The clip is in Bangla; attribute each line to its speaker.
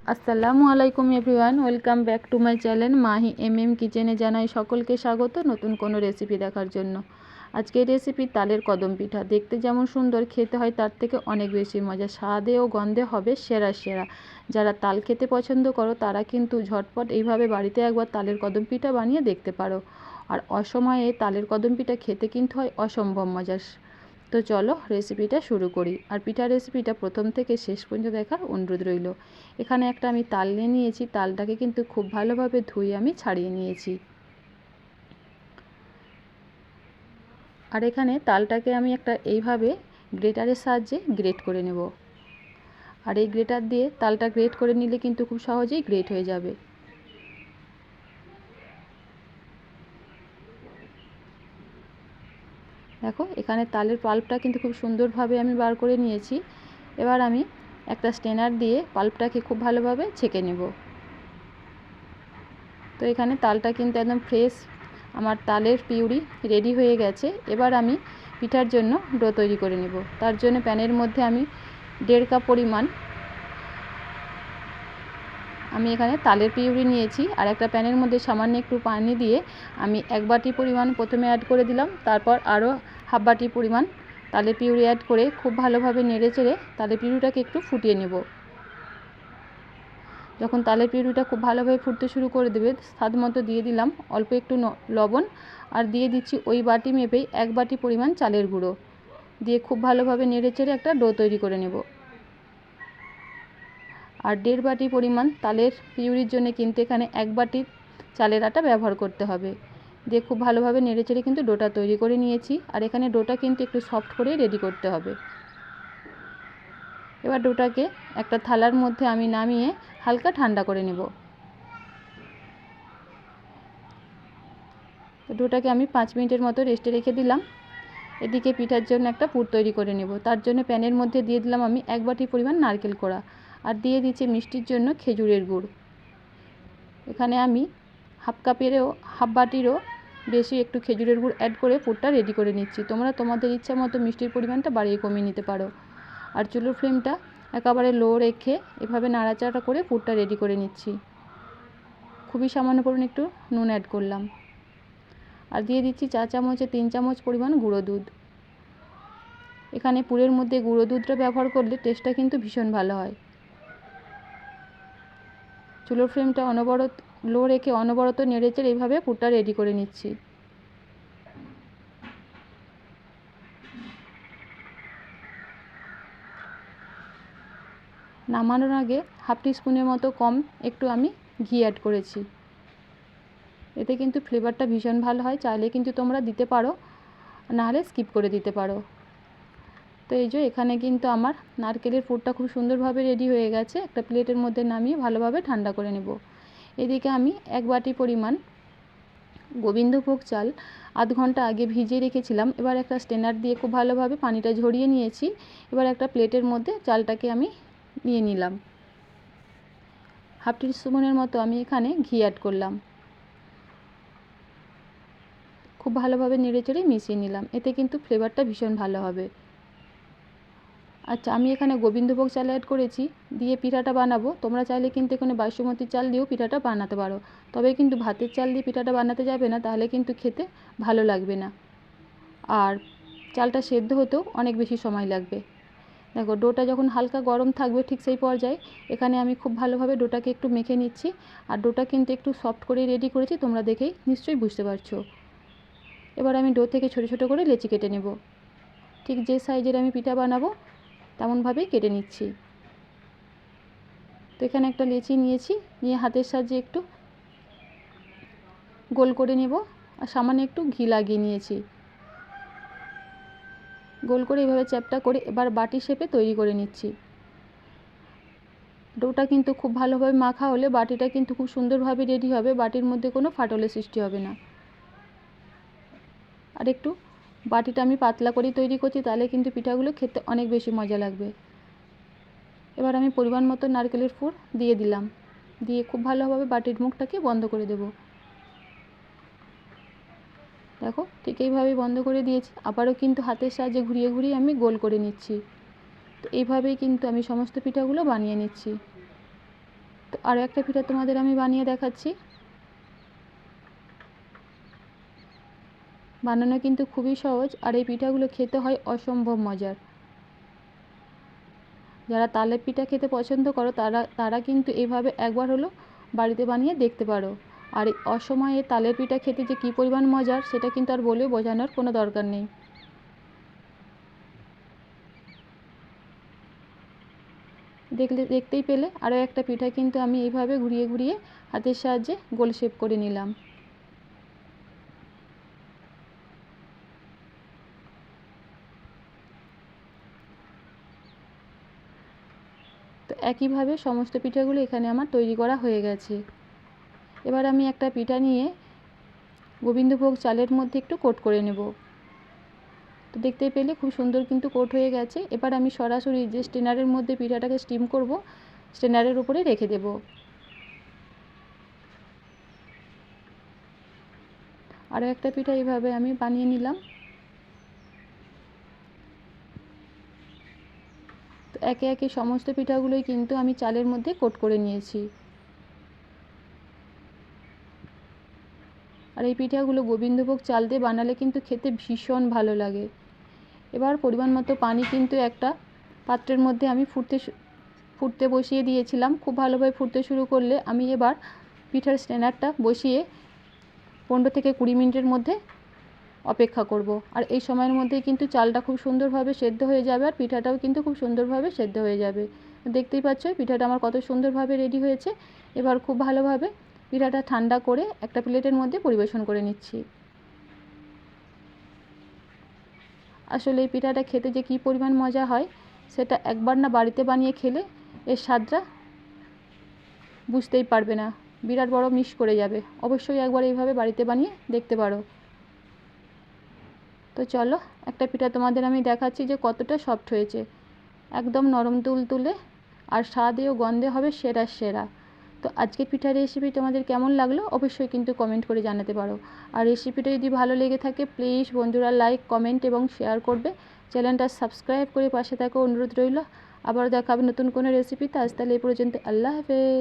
Speaker 1: আসসালামু আলাইকুম everyone, welcome back to my channel Mahi কিচেনে। জানাই সকলকে স্বাগত নতুন কোনো রেসিপি দেখার জন্য। আজকের রেসিপি তালের কদম পিঠা। দেখতে যেমন সুন্দর, খেতে হয় তার থেকে অনেক বেশি মজা। স্বাদে ও গন্ধে হবে সেরা সেরা। যারা তাল খেতে পছন্দ করো তারা কিন্তু ঝটপট এইভাবে বাড়িতে একবার তালের কদম পিঠা বানিয়ে দেখতে পারো। আর অসময়ে তালের কদম পিঠা খেতে কিন্তু হয় অসম্ভব মজার। তো চলো রেসিপিটা শুরু করি। আর পিঠা রেসিপিটা প্রথম থেকে শেষ পর্যন্ত দেখার অনুরোধ রইল। এখানে একটা আমি তাল নিয়ে নিয়েছি। তালটাকে কিন্তু খুব ভালোভাবে ধুয়ে আমি ছাড়িয়ে নিয়েছি। আর এখানে তালটাকে আমি একটা এইভাবে গ্রেটারের সাহায্যে গ্রেট করে নেব। আর এই গ্রেটার দিয়ে তালটা গ্রেট করে নিলে কিন্তু খুব সহজেই গ্রেট হয়ে যাবে। দেখো এখানে তালের পাল্পটা কিন্তু খুব সুন্দরভাবে আমি বার করে নিয়েছি। এবার আমি একটা স্ট্রেনার দিয়ে পাল্পটাকে খুব ভালোভাবে ছেঁকে নেব। তো এখানে তালটা কিন্তু একদম ফ্রেশ, আমার তালের পিউরি রেডি হয়ে গেছে। এবার আমি পিঠার জন্য ডো তৈরি করে নেব। তার জন্য প্যানের মধ্যে আমি 1.5 কাপ পরিমাণ আমি এখানে তালের পিউরি নিয়েছি। আর একটা প্যানের মধ্যে সামান্য একটু পানি দিয়ে আমি 1 বাটি পরিমাণ প্রথমে অ্যাড করে দিলাম। তারপর আরও হাফ বাটি পরিমাণ তালের পিউরি অ্যাড করে খুব ভালোভাবে নেড়ে চেড়ে তালের পিউরিটাকে একটু ফুটিয়ে নেব। যখন তালের পিউরিটা খুব ভালোভাবে ফুটতে শুরু করে দেবে, স্বাদ মতো দিয়ে দিলাম অল্প একটু লবণ। আর দিয়ে দিচ্ছি ওই বাটি মেপেই 1 বাটি পরিমাণ চালের গুঁড়ো দিয়ে খুব ভালোভাবে নেড়ে চেড়ে একটা ডো তৈরি করে নেব। আর 1.5 বাটি পরিমাণ তালের পিউরির জন্য কিন্তু এখানে 1 বাটি চালের আটা ব্যবহার করতে হবে। দিয়ে খুব ভালোভাবে নেড়ে চেড়ে কিন্তু ডোটা তৈরি করে নিয়েছি। আর এখানে ডোটা কিন্তু একটু সফট করে রেডি করতে হবে। এবার ডোটাকে একটা থালার মধ্যে আমি নামিয়ে হালকা ঠান্ডা করে নেব। ডোটাকে আমি 5 মিনিটের মতো রেস্টে রেখে দিলাম। এদিকে পিঠার জন্য একটা পুর তৈরি করে নেব। তার জন্য প্যানের মধ্যে দিয়ে দিলাম আমি 1 বাটি পরিমাণ নারকেল কোড়া। আর দিয়ে দিচ্ছি মিষ্টির জন্য খেজুরের গুড়। এখানে আমি হাফ কাপেরও হাফ বাটিরও বেশি একটু খেজুরের গুড় অ্যাড করে পুরটা রেডি করে নিচ্ছি। তোমরা তোমাদের ইচ্ছা মতো মিষ্টির পরিমাণটা বাড়িয়ে কমিয়ে নিতে পারো। আর চুলোর ফ্লেমটা একেবারে লো রেখে এভাবে নাড়াচাড়া করে পুরটা রেডি করে নিচ্ছি। খুবই সামান্য পরিমাণ একটু নুন অ্যাড করলাম। আর দিয়ে দিচ্ছি চা চামচে 3 চামচ পরিমাণ গুঁড়ো দুধ। এখানে পুরের মধ্যে গুঁড়ো দুধটা ব্যবহার করলে টেস্টটা কিন্তু ভীষণ ভালো হয়। চুলোর ফ্লেমটা অনবরত লো রেখে অনবরত নেড়েচেড়ে এইভাবে পুরটা রেডি করে নিচ্ছি। নামানোর আগে হাফ টিস্পুনের মতো কম একটু আমি ঘি অ্যাড করেছি। এতে কিন্তু ফ্লেভারটা ভীষণ ভালো হয়। চাইলে কিন্তু তোমরা দিতে পারো, নাহলে স্কিপ করে দিতে পারো। তো এই যে এখানে কিন্তু আমার নারকেলের পুরটা খুব সুন্দরভাবে রেডি হয়ে গেছে। একটা প্লেটের মধ্যে নামিয়ে ভালোভাবে ঠান্ডা করে নেব। এদিকে আমি 1 বাটি পরিমাণ গোবিন্দভোগ চাল আধ ঘন্টা আগে ভিজিয়ে রেখেছিলাম। এবার একটা স্ট্রেনার দিয়ে খুব ভালোভাবে পানিটা ঝরিয়ে নিয়েছি। এবার একটা প্লেটের মধ্যে চালটাকে আমি নিয়ে নিলাম। হাফ টিস্পুনের মতো আমি এখানে ঘি অ্যাড করলাম। খুব ভালোভাবে নেড়েচেড়ে মিশিয়ে নিলাম। এতে কিন্তু ফ্লেভারটা ভীষণ ভালো হবে। আচ্ছা, আমি এখানে গোবিন্দভোগ চাল অ্যাড করেছি দিয়ে পিঠাটা বানাবো। তোমরা চাইলে কিন্তু এখানে বাসমতি চাল দিয়েও পিঠাটা বানাতে পারো। তবে কিন্তু ভাতের চাল দিয়ে পিঠাটা বানাতে যাবে না, তাহলে কিন্তু খেতে ভালো লাগবে না। আর চালটা সেদ্ধ হতেও অনেক বেশি সময় লাগবে। দেখো ডোটা যখন হালকা গরম থাকবে ঠিক সেই পর্যায়ে এখানে আমি খুব ভালোভাবে ডোটাকে একটু মেখে নিচ্ছি। আর ডোটা কিন্তু একটু সফট করে রেডি করেছি, তোমরা দেখেই নিশ্চয়ই বুঝতে পারছো। এবার আমি ডো থেকে ছোটো ছোটো করে লেচি কেটে নেব। ঠিক যে সাইজের আমি পিঠা বানাবো তেমনভাবেই কেটে নিচ্ছি। তো এখানে একটা লেচি নিয়েছি, নিয়ে হাতের সাহায্যে একটু গোল করে নেব। আর সামান্য একটু ঘি লাগিয়ে নিয়েছি। গোল করে এভাবে চ্যাপটা করে এবার বাটি শেপে তৈরি করে নিচ্ছি। ডোটা কিন্তু খুব ভালোভাবে মাখা হলে বাটিটা কিন্তু খুব সুন্দরভাবে রেডি হবে। বাটির মধ্যে কোনো ফাটলের সৃষ্টি হবে না। আর একটু বাটিটা আমি পাতলা করেই তৈরি করছি, তাহলে কিন্তু পিঠাগুলো খেতে অনেক বেশি মজা লাগবে। এবার আমি পরিমাণ মতো নারকেলের পুর দিয়ে দিলাম। দিয়ে খুব ভালোভাবে বাটির মুখটাকে বন্ধ করে দেব। দেখো ঠিক এইভাবেই বন্ধ করে দিয়েছি। আবারও কিন্তু হাতের সাহায্যে ঘুরিয়ে ঘুরিয়ে আমি গোল করে নিচ্ছি। তো এইভাবেই কিন্তু আমি সমস্ত পিঠাগুলো বানিয়ে নিচ্ছি। তো আরও একটা পিঠা তোমাদের আমি বানিয়ে দেখাচ্ছি। বানানো কিন্তু খুবই সহজ, আর এই পিঠাগুলো খেতে হয় অসম্ভব মজার। যারা তালের পিঠা খেতে পছন্দ করো তারা কিন্তু এইভাবে একবার হলো বাড়িতে বানিয়ে দেখতে পারো। আর এই অসময়ে তালের পিঠা খেতে যে কী পরিমাণ মজার সেটা কিন্তু আর বলে বোঝানোর কোনো দরকার নেই। দেখতেই পেলে আরও একটা পিঠা কিন্তু আমি এইভাবে ঘুরিয়ে ঘুরিয়ে হাতের সাহায্যে গোল শেপ করে নিলাম। তো একইভাবে সমস্ত পিঠাগুলো এখানে আমার তৈরি করা হয়ে গেছে। এবার আমি একটা পিঠা নিয়ে গোবিন্দভোগ চালের মধ্যে একটু কোট করে নেব। তো দেখতেই পেলে খুব সুন্দর কিন্তু কোট হয়ে গেছে। এবার আমি সরাসরি যে স্ট্রেনারের মধ্যে পিঠাটাকে স্টিম করব, স্ট্রেনারের উপরে রেখে দেব। আরও একটা পিঠা এইভাবে আমি বানিয়ে নিলাম। তো একে একে সমস্ত পিঠাগুলোই কিন্তু আমি চালের মধ্যে কোট করে নিয়েছি। আর এই পিঠাগুলো গোবিন্দভোগ চাল দিয়ে বানালে কিন্তু খেতে ভীষণ ভালো লাগে। এবার পরিমাণ মতো পানি কিন্তু একটা পাত্রের মধ্যে আমি ফুটতে বসিয়ে দিয়েছিলাম। খুব ভালোভাবে ফুটতে শুরু করলে আমি এবার পিঠার স্ট্যান্ডারটা বসিয়ে 15 থেকে 20 মিনিটের মধ্যে অপেক্ষা করব। আর এই সময়ের মধ্যেই কিন্তু চালটা খুব সুন্দরভাবে সেদ্ধ হয়ে যাবে, আর পিঠাটাও কিন্তু খুব সুন্দরভাবে সেদ্ধ হয়ে যাবে। দেখতেই পাচ্ছ পিঠাটা আমার কত সুন্দরভাবে রেডি হয়েছে। এবার খুব ভালোভাবে পিঠাটা ঠান্ডা করে একটা প্লেটের মধ্যে পরিবেশন করে নিচ্ছি। আসলে এই পিঠাটা খেতে যে কী পরিমাণ মজা হয় সেটা একবার না বাড়িতে বানিয়ে খেলে এর স্বাদটা বুঝতেই পারবে না, বিরাট বড় মিস করে যাবে। অবশ্যই একবার এইভাবে বাড়িতে বানিয়ে দেখতে পারো। তো চলো একটা পিঠা তোমাদের আমি দেখাচ্ছি যে কতটা সফট হয়েছে, একদম নরম তুলতুলে, আর স্বাদে ও গন্ধে হবে সেরা সেরা। তো আজকের পিঠার রেসিপি তোমাদের কেমন লাগলো অবশ্যই কিন্তু কমেন্ট করে জানাতে পারো। আর রেসিপিটা যদি ভালো লেগে থাকে প্লিজ বন্ধুরা লাইক, কমেন্ট এবং শেয়ার করবে। চ্যানেলটা সাবস্ক্রাইব করে পাশে থাকো অনুরোধ রইল। আবার দেখা হবে নতুন কোনো রেসিপিতে। আজ তাহলে এই পর্যন্ত, আল্লাহ হাফেজ।